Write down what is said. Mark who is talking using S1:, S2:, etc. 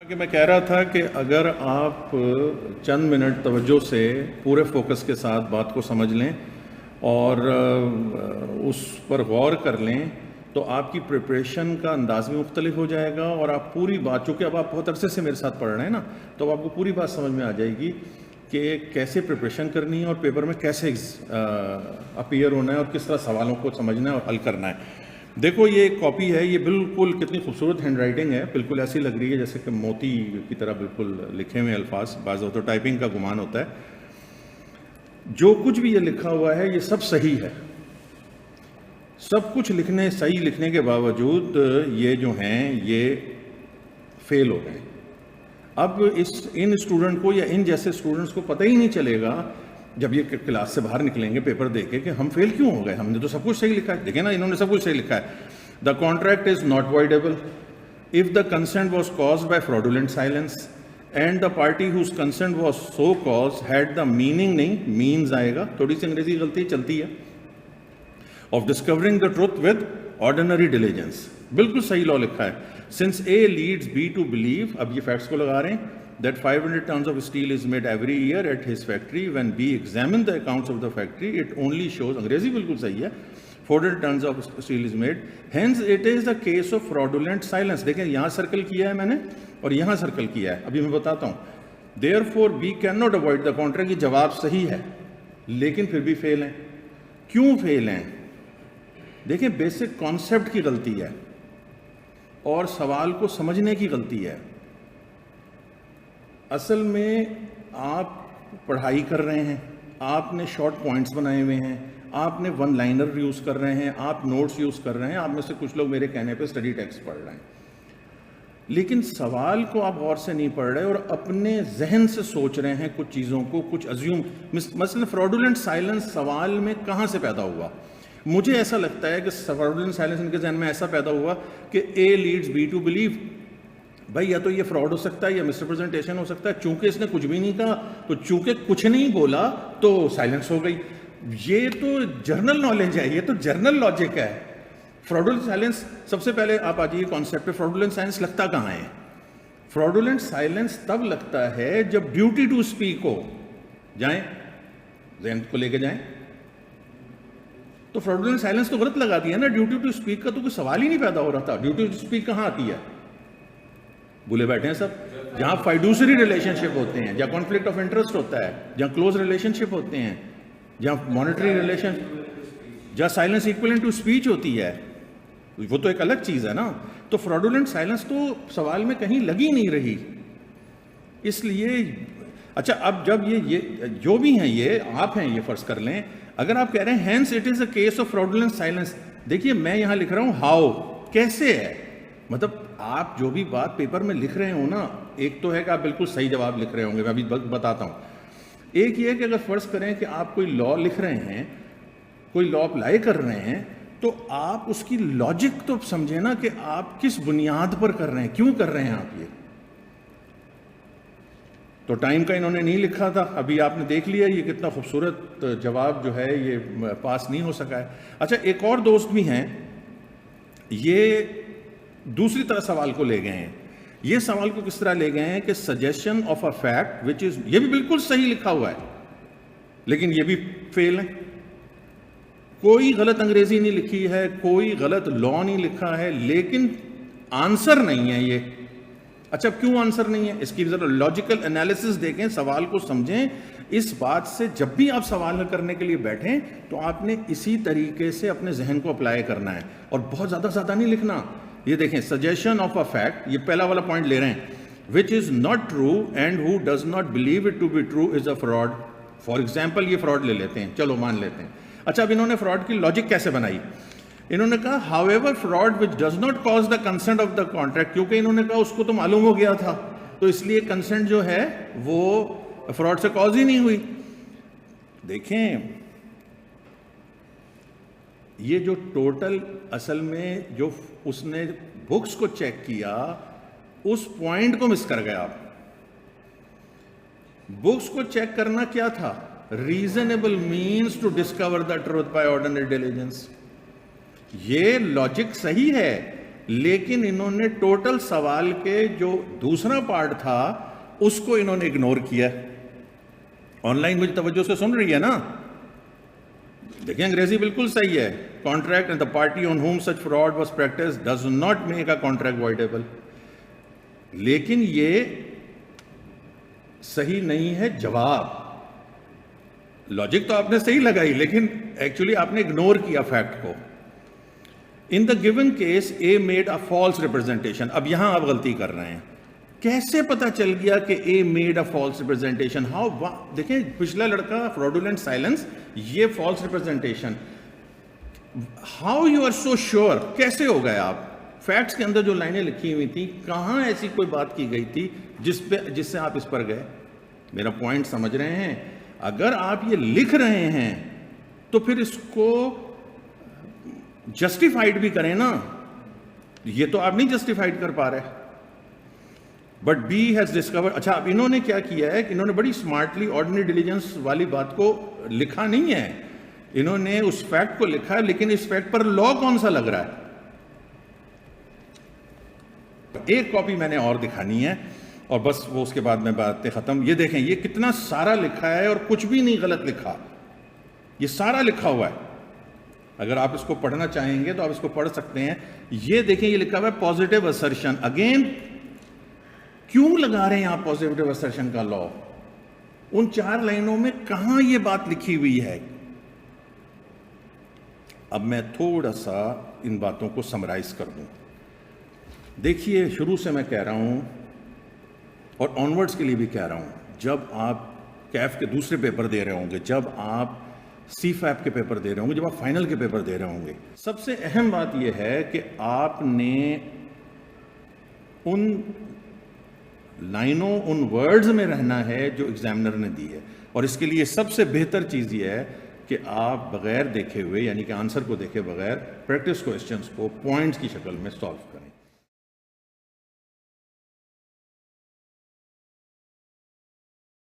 S1: کہ میں کہہ رہا تھا کہ اگر آپ چند منٹ توجہ سے پورے فوکس کے ساتھ بات کو سمجھ لیں اور اس پر غور کر لیں تو آپ کی پریپریشن کا انداز بھی مختلف ہو جائے گا اور آپ پوری بات، چونکہ اب آپ بہت عرصے سے میرے ساتھ پڑھ رہے ہیں نا، تو آپ کو پوری بات سمجھ میں آ جائے گی کہ کیسے پریپریشن کرنی ہے اور پیپر میں کیسے اپیئر ہونا ہے اور کس طرح سوالوں کو سمجھنا ہے اور حل کرنا ہے۔ دیکھو یہ ایک کاپی ہے، یہ بالکل کتنی خوبصورت ہینڈ رائٹنگ ہے، بالکل ایسی لگ رہی ہے جیسے کہ موتی کی طرح بالکل لکھے ہوئے الفاظ، بعض تو ٹائپنگ کا گمان ہوتا ہے۔ جو کچھ بھی یہ لکھا ہوا ہے یہ سب صحیح ہے، سب کچھ صحیح لکھنے کے باوجود یہ جو ہیں یہ فیل ہو گئے۔ اب ان اسٹوڈنٹ کو یا ان جیسے اسٹوڈنٹس کو پتہ ہی نہیں چلے گا جب یہ کلاس سے باہر نکلیں گے پیپر دے کے کہ ہم فیل کیوں ہو گئے، ہم نے تو سب کچھ صحیح لکھا ہے۔ دیکھیں نا، انہوں نے سب کچھ صحیح لکھا ہے۔ The contract is not voidable if the consent was caused by fraudulent silence and the party whose consent was so caused had the meaning, نہیں مینز آئے گا، تھوڑی سی انگریزی غلطی چلتی ہے، of discovering the truth with ordinary diligence, بالکل صحیح لا لکھا ہے۔ Since A leads B to believe, اب یہ فیکٹس کو لگا رہے ہیں، that 500 tons of steel is made every year at his factory. When B examined the accounts of the factory, it only shows, انگریزی بالکل صحیح ہے، 400 tons of steel is made. Hence it is the case of fraudulent silence. دیکھیں یہاں circle کیا ہے میں نے اور یہاں سرکل کیا ہے، ابھی میں بتاتا ہوں۔ Therefore B cannot avoid the contract، یہ جواب صحیح ہے لیکن پھر بھی فیل ہیں۔ کیوں فیل ہیں؟ دیکھیں بیسک کانسیپٹ کی غلطی ہے اور سوال کو سمجھنے کی غلطی ہے۔ اصل میں آپ پڑھائی کر رہے ہیں، آپ نے شارٹ پوائنٹس بنائے ہوئے ہیں، آپ نے ون لائنر یوز کر رہے ہیں، آپ نوٹس یوز کر رہے ہیں، آپ میں سے کچھ لوگ میرے کہنے پہ اسٹڈی ٹیکسٹ پڑھ رہے ہیں، لیکن سوال کو آپ غور سے نہیں پڑھ رہے اور اپنے ذہن سے سوچ رہے ہیں کچھ چیزوں کو، کچھ ازیوم۔ مثلا fraudulent silence سوال میں کہاں سے پیدا ہوا؟ مجھے ایسا لگتا ہے کہ fraudulent silence ان کے ذہن میں ایسا پیدا ہوا کہ A leads B to believe، بھائی یا تو یہ فراڈ ہو سکتا ہے یا مس ریپرزنٹیشن ہو سکتا ہے، چونکہ اس نے کچھ بھی نہیں کہا تو چونکہ کچھ نہیں بولا تو سائلنس ہو گئی۔ یہ تو جرنل نالج ہے، یہ تو جرنل لاجک ہے۔ fraudulent silence، سب سے پہلے آپ آ جائیے کانسیپٹ پہ، fraudulent silence لگتا کہاں ہے؟ fraudulent silence تب لگتا ہے جب ڈیوٹی ٹو اسپیک ہو، جائیں ذہن کو لے کے جائیں تو fraudulent silence تو غلط لگا دیا نا، ڈیوٹی ٹو اسپیک کا تو کوئی سوال ہی نہیں پیدا ہو رہا تھا۔ ڈیوٹی ٹو اسپیک کہاں آتی ہے؟ بھولے بیٹھے ہیں سب، جہاں فائڈوسری ریلیشن شپ ہوتے ہیں، جہاں کانفلکٹ آف انٹرسٹ ہوتا ہے، جہاں کلوز ریلیشن شپ ہوتے ہیں، جہاں مانیٹری ریلیشن، جہاں سائلنس ایکویلنٹ ٹو اسپیچ ہوتی ہے، وہ تو ایک الگ چیز ہے نا۔ تو fraudulent silence تو سوال میں کہیں لگی نہیں رہی، اس لیے اچھا اب جب یہ جو بھی ہیں یہ آپ ہیں، یہ فرض کر لیں اگر آپ کہہ رہے ہیں hence it is a case of fraudulent silence، دیکھیے میں یہاں لکھ رہا ہوں how، کیسے ہے، مطلب آپ جو بھی بات پیپر میں لکھ رہے ہوں نا، ایک تو ہے کہ آپ بالکل صحیح جواب لکھ رہے ہوں گے، میں ابھی بتاتا ہوں۔ ایک یہ ہے کہ اگر فرض کریں کہ آپ کوئی لا لکھ رہے ہیں، کوئی لا اپلائی کر رہے ہیں، تو آپ اس کی لاجک تو سمجھیں نا کہ آپ کس بنیاد پر کر رہے ہیں، کیوں کر رہے ہیں آپ یہ۔ تو ٹائم کا انہوں نے نہیں لکھا تھا، ابھی آپ نے دیکھ لیا یہ کتنا خوبصورت جواب جو ہے یہ پاس نہیں ہو سکا ہے۔ اچھا ایک اور دوست بھی ہیں، یہ دوسری طرح سوال کو لے گئے ہیں۔ یہ سوال کو کس طرح لے گئے ہیں کہ suggestion of a fact which is, یہ بھی بالکل صحیح لکھا ہوا ہے لیکن یہ بھی فیل ہے، کوئی غلط انگریزی نہیں لکھی ہے، کوئی غلط لا نہیں لکھا ہے، لیکن آنسر نہیں ہے یہ۔ اچھا کیوں آنسر نہیں ہے؟ اس کی ذرا لاجیکل انالیسس دیکھیں، سوال کو سمجھیں۔ اس بات سے جب بھی آپ سوال حل کرنے کے لیے بیٹھیں تو آپ نے اسی طریقے سے اپنے ذہن کو اپلائی کرنا ہے اور بہت زیادہ نہیں لکھنا۔ یہ دیکھیں سجیشن آف اے فیکٹ، یہ پہلا والا پوائنٹ لے رہے ہیں، which is not true and who does not believe it to be true is a fraud. For example یہ فراڈ لے لیتے ہیں، چلو مان لیتے ہیں۔ اچھا اب انہوں نے فراڈ کی لاجک کیسے بنائی؟ انہوں نے کہا however fraud which does not cause the consent of the contract, کیونکہ انہوں نے کہا اس کو تو معلوم ہو گیا تھا تو اس لیے کنسنٹ جو ہے وہ فراڈ سے کاز ہی نہیں ہوئی۔ دیکھیں یہ جو ٹوٹل اصل میں جو اس نے بکس کو چیک کیا اس پوائنٹ کو مس کر گیا۔ بکس کو چیک کرنا کیا تھا؟ Reasonable means to discover the truth by ordinary diligence. یہ لاجک صحیح ہے لیکن انہوں نے ٹوٹل سوال کے جو دوسرا پارٹ تھا اس کو انہوں نے اگنور کیا. آن لائن مجھے توجہ سے سن رہی ہے نا؟ دیکھیں انگریزی بالکل صحیح ہے. Contract and the party on home such fraud was practice does not make a contract voidable. لیکن یہ صحیح نہیں ہے جواب. لاجک تو آپ نے صحیح لگائی لیکن ایکچولی آپ نے اگنور کیا فیکٹ کو. In the given case A made a false representation. اب یہاں آپ غلطی کر رہے ہیں. کیسے پتا چل گیا کہ A made a false representation? How? دیکھیں پچھلا لڑکا فراڈولنٹ سائلنس، یہ false representation. How you are so sure? کیسے ہو گئے آپ؟ فیکٹس کے اندر جو لائنیں لکھی ہوئی تھیں کہاں ایسی کوئی بات کی گئی تھی جس سے آپ اس پر گئے؟ میرا پوائنٹ سمجھ رہے ہیں؟ اگر آپ یہ لکھ رہے ہیں تو پھر اس کو جسٹیفائڈ بھی کریں نا. یہ تو آپ نہیں جسٹیفائڈ کر پا رہے. But B has discover. اچھا اب انہوں نے کیا کیا ہے کہ انہوں نے بڑی اسمارٹلی آرڈنری ڈیلیجنس والی بات کو لکھا نہیں ہے. انہوں نے اس فیکٹ کو لکھا ہے لیکن اس فیکٹ پر لا کون سا لگ رہا ہے؟ ایک کاپی میں نے اور دکھانی ہے اور بس وہ اس کے بعد میں باتیں ختم. یہ دیکھیں یہ کتنا سارا لکھا ہے اور کچھ بھی نہیں غلط لکھا. یہ سارا لکھا ہوا ہے. اگر آپ اس کو پڑھنا چاہیں گے تو آپ اس کو پڑھ سکتے ہیں. یہ دیکھیں یہ لکھا ہوا ہے پازیٹیو اسرشن. اگین کیوں لگا رہے ہیں آپ پازیٹیو اسرشن کا لا؟ ان 4 لائنوں میں کہاں یہ بات لکھی ہوئی ہے؟ اب میں تھوڑا سا ان باتوں کو سمرائز کر دوں. دیکھیے شروع سے میں کہہ رہا ہوں اور آنورڈز کے لیے بھی کہہ رہا ہوں، جب آپ کیف کے دوسرے پیپر دے رہے ہوں گے، جب آپ سی فیپ کے پیپر دے رہے ہوں گے، جب آپ فائنل کے پیپر دے رہے ہوں گے، سب سے اہم بات یہ ہے کہ آپ نے ان لائنوں ان ورڈز میں رہنا ہے جو ایگزامنر نے دی ہے. اور اس کے لیے سب سے بہتر چیز یہ ہے کہ آپ بغیر دیکھے ہوئے یعنی کہ آنسر کو دیکھے بغیر پریکٹس کوسچنز کو پوائنٹس کی شکل میں سالو کریں.